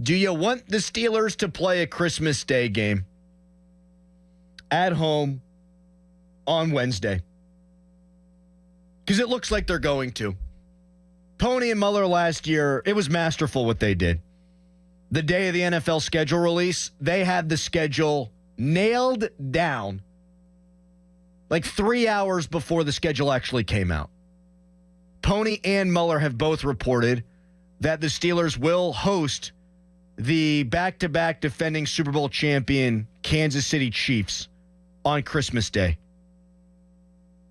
Do you want the Steelers to play a Christmas Day game at home on Wednesday? Because it looks like they're going to. Pony and Muller last year, it was masterful what they did. The day of the NFL schedule release, they had the schedule nailed down like 3 hours before the schedule actually came out. Pony and Muller have both reported that the Steelers will host the back-to-back defending Super Bowl champion Kansas City Chiefs on Christmas Day.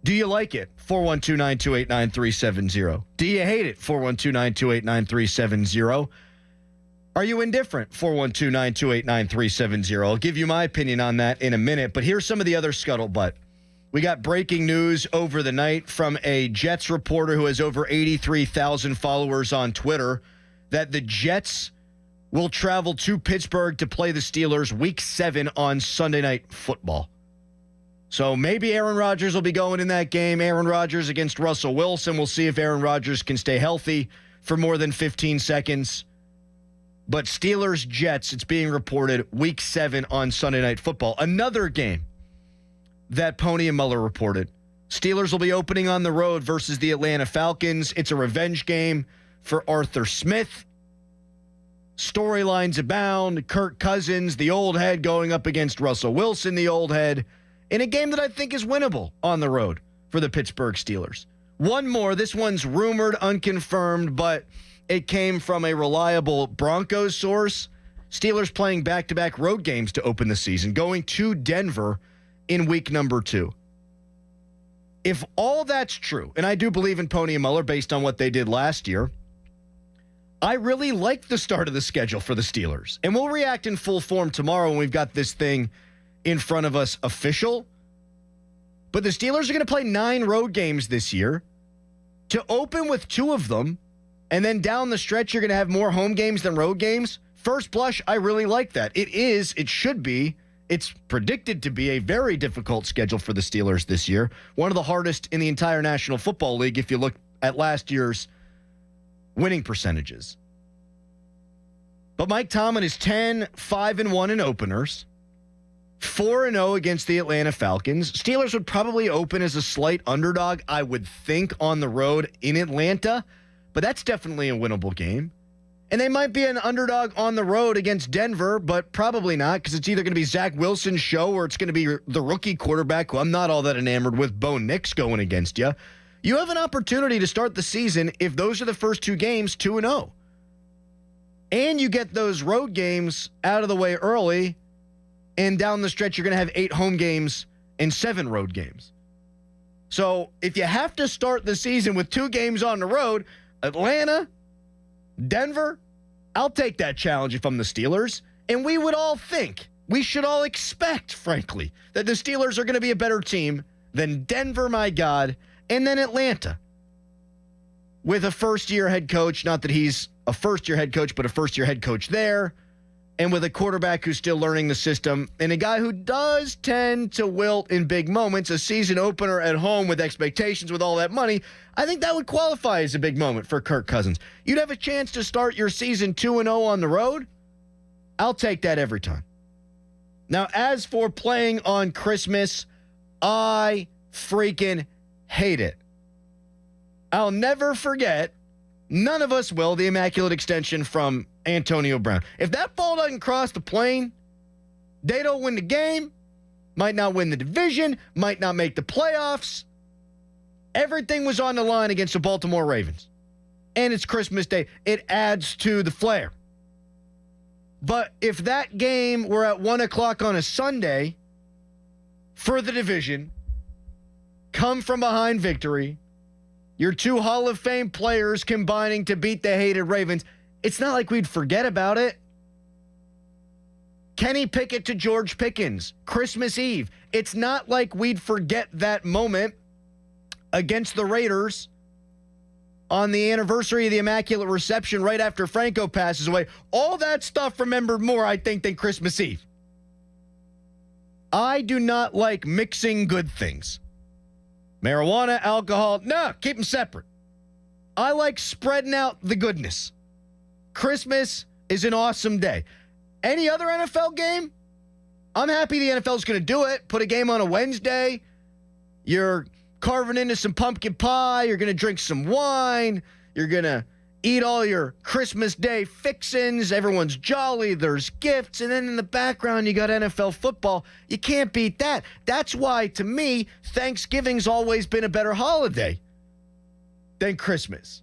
Do you like it? 412-928-9370. Do you hate it? 412-928-9370. Are you indifferent? 412-928-9370. I'll give you my opinion on that in a minute, but here's some of the other scuttlebutt. We got breaking news over the night from a Jets reporter who has over 83,000 followers on Twitter that the Jets will travel to Pittsburgh to play the Steelers Week 7 on Sunday Night Football. So maybe Aaron Rodgers will be going in that game. Aaron Rodgers against Russell Wilson. We'll see if Aaron Rodgers can stay healthy for more than 15 seconds. But Steelers-Jets, it's being reported Week 7 on Sunday Night Football. Another game that Pony and Muller reported. Steelers will be opening on the road versus the Atlanta Falcons. It's a revenge game for Arthur Smith. Storylines abound. Kirk Cousins, the old head, going up against Russell Wilson, the old head, in a game that I think is winnable on the road for the Pittsburgh Steelers. One more. This one's rumored, unconfirmed, but it came from a reliable Broncos source. Steelers playing back-to-back road games to open the season, going to Denver in week number 2. If all that's true, and I do believe in Pony and Muller based on what they did last year, I really like the start of the schedule for the Steelers. And we'll react in full form tomorrow when we've got this thing in front of us official. But the Steelers are going to play 9 road games this year. To open with 2 of them, and then down the stretch, you're going to have more home games than road games. First blush, I really like that. It should be, it's predicted to be a very difficult schedule for the Steelers this year. One of the hardest in the entire National Football League if you look at last year's winning percentages. But Mike Tomlin is 10-5-1 in openers. 4-0 against the Atlanta Falcons. Steelers would probably open as a slight underdog, I would think, on the road in Atlanta, but that's definitely a winnable game. And they might be an underdog on the road against Denver, but probably not, because it's either going to be Zach Wilson's show or it's going to be the rookie quarterback, who I'm not all that enamored with, Bo Nix, going against you. You have an opportunity to start the season, if those are the first 2 games, 2-0. And you get those road games out of the way early. And down the stretch, you're going to have 8 home games and 7 road games. So if you have to start the season with 2 games on the road, Atlanta, Denver, I'll take that challenge if I'm the Steelers. And we would all think, we should all expect, frankly, that the Steelers are going to be a better team than Denver, my God, and then Atlanta. With a first-year head coach, not that he's a first-year head coach, but a first-year head coach there. And with a quarterback who's still learning the system, and a guy who does tend to wilt in big moments, a season opener at home with expectations, with all that money, I think that would qualify as a big moment for Kirk Cousins. You'd have a chance to start your season 2-0 on the road. I'll take that every time. Now, as for playing on Christmas, I freaking hate it. I'll never forget, none of us will, the Immaculate Extension from Antonio Brown. If that ball doesn't cross the plane, they don't win the game, might not win the division, might not make the playoffs. Everything was on the line against the Baltimore Ravens. And it's Christmas Day. It adds to the flair. But if that game were at 1 o'clock on a Sunday for the division, come from behind victory, your 2 Hall of Fame players combining to beat the hated Ravens, it's not like we'd forget about it. Kenny Pickett to George Pickens, Christmas Eve. It's not like we'd forget that moment against the Raiders on the anniversary of the Immaculate Reception right after Franco passes away. All that stuff remembered more, I think, than Christmas Eve. I do not like mixing good things. Marijuana, alcohol, no, keep them separate. I like spreading out the goodness. Christmas is an awesome day. Any other NFL game, I'm happy the NFL is going to do it. Put a game on a Wednesday. You're carving into some pumpkin pie. You're going to drink some wine. You're going to eat all your Christmas Day fixins. Everyone's jolly. There's gifts. And then in the background, you got NFL football. You can't beat that. That's why, to me, Thanksgiving's always been a better holiday than Christmas.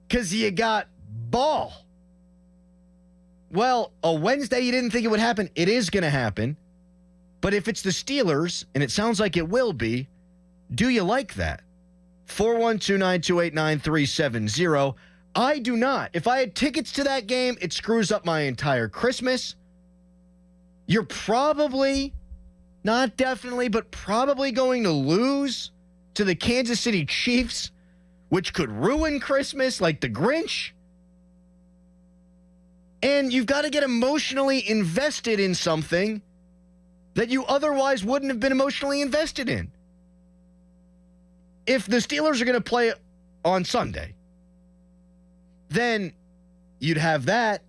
Because you got ball. Well, a Wednesday, you didn't think it would happen. It is going to happen. But if it's the Steelers, and it sounds like it will be, do you like that? 412-928-9370. I do not. If I had tickets to that game, it screws up my entire Christmas. You're probably, not definitely, but probably going to lose to the Kansas City Chiefs, which could ruin Christmas like the Grinch. And you've got to get emotionally invested in something that you otherwise wouldn't have been emotionally invested in. If the Steelers are going to play on Sunday, then you'd have that.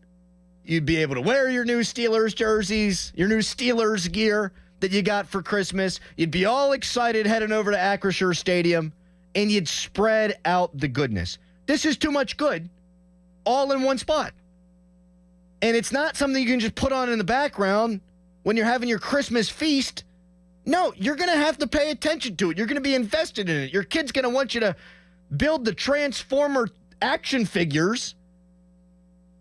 You'd be able to wear your new Steelers jerseys, your new Steelers gear that you got for Christmas. You'd be all excited heading over to Acrisure Stadium, and you'd spread out the goodness. This is too much good all in one spot. And it's not something you can just put on in the background when you're having your Christmas feast. No, you're going to have to pay attention to it. You're going to be invested in it. Your kid's going to want you to build the Transformer action figures.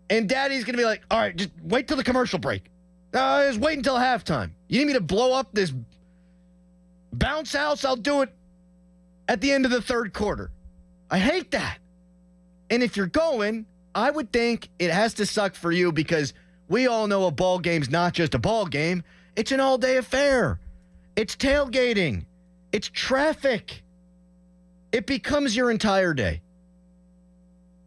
And daddy's going to be like, all right, just wait till the commercial break. Just wait until halftime. You need me to blow up this bounce house? I'll do it at the end of the third quarter. I hate that. And if you're going, I would think it has to suck for you because we all know a ball game's not just a ball game. It's an all-day affair. It's tailgating. It's traffic. It becomes your entire day.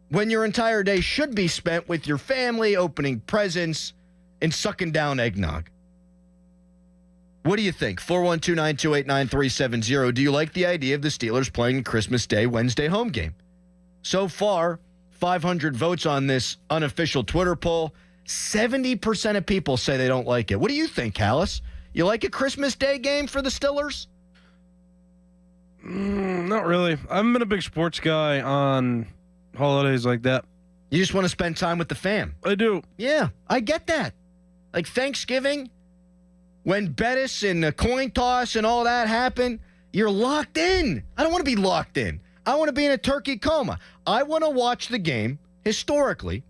When your entire day should be spent with your family, opening presents, and sucking down eggnog. What do you think? 412-928-9370. Do you like the idea of the Steelers playing Christmas Day, Wednesday home game? So far, 500 votes on this unofficial Twitter poll. 70% of people say they don't like it. What do you think, Hallis? You like a Christmas Day game for the Steelers? Not really. I'm been a big sports guy on holidays like that. You just want to spend time with the fam. I do. Yeah, I get that. Like Thanksgiving, when Bettis and the coin toss and all that happen, you're locked in. I don't want to be locked in. I want to be in a turkey coma. I want to watch the game, historically,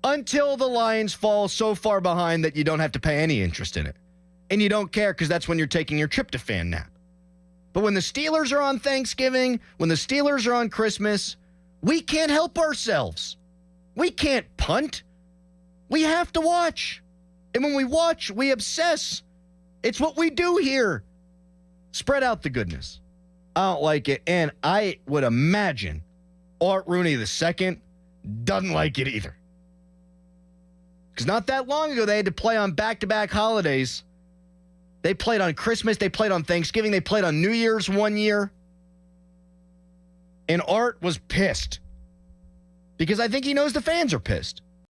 until the Lions fall so far behind that you don't have to pay any interest in it. And you don't care because that's when you're taking your tryptophan nap. But when the Steelers are on Thanksgiving, when the Steelers are on Christmas, we can't help ourselves. We can't punt. We have to watch. And when we watch, we obsess. It's what we do here. Spread out the goodness. I don't like it. And I would imagine Art Rooney II doesn't like it either. Because not that long ago, they had to play on back-to-back holidays. They played on Christmas. They played on Thanksgiving. They played on New Year's one year. And Art was pissed. Because I think he knows the fans are pissed.